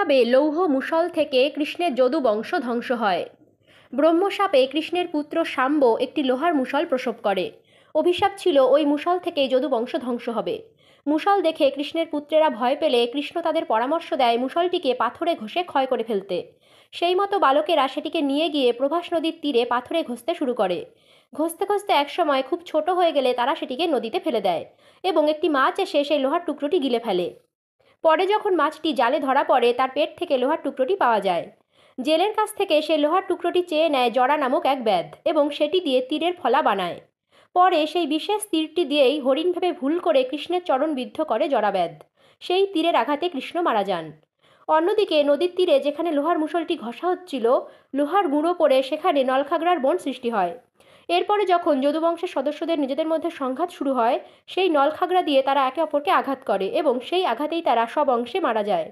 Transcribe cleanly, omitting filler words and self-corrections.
কিভাবে লৌহ মুষল থেকে কৃষ্ণের যদু বংশ ধ্বংস হয়। ব্রহ্মশাপে কৃষ্ণের পুত্র শাম্ব একটি লোহার মুষল প্রসব করে। অভিশাপ ছিল ওই মুষল থেকে যদু বংশ ধ্বংস হবে। মুষল দেখে কৃষ্ণের পুত্রেরা ভয় পেলে কৃষ্ণ তাদের পরামর্শ দেয় মুষলটিকে পাথরে ঘষে ক্ষয় করে ফেলতে। সেই মতো বালকেরা সেটিকে নিয়ে গিয়ে প্রভাস নদীর তীরে পাথরে ঘষতে শুরু করে। ঘষতে ঘষতে একসময় খুব ছোট হয়ে গেলে তারা সেটিকে নদীতে ফেলে দেয় এবং একটি মাছ এসে সেই লোহার টুকরোটি গিলে ফেলে। পরে যখন মাছটি জালে ধরা পড়ে তার পেট থেকে লোহার টুকরোটি পাওয়া যায়। জেলের কাছ থেকে সেই লোহার টুকরোটি চেয়ে নেয় জরা নামক এক ব্যাধ এবং সেটি দিয়ে তীরের ফলা বানায়। পরে সেই বিশেষ তীরটি দিয়েই হরিণ ভেবে ভুল করে কৃষ্ণের চরণ বিদ্ধ করে জরাব্যাধ। সেই তীরের আঘাতে কৃষ্ণ মারা যান। অন্যদিকে নদীর তীরে যেখানে লোহার মুষলটি ঘষা হচ্ছিল, লোহার গুঁড়ো পড়ে সেখানে নলখাগড়ার বন সৃষ্টি হয়। এরপরে যখন যদুবংশের সদস্যদের নিজেদের মধ্যে সংঘাত শুরু হয়, সেই নলখাগড়া দিয়ে তারা একে অপরকে আঘাত করে এবং সেই আঘাতেই তারা সব অংশে মারা যায়।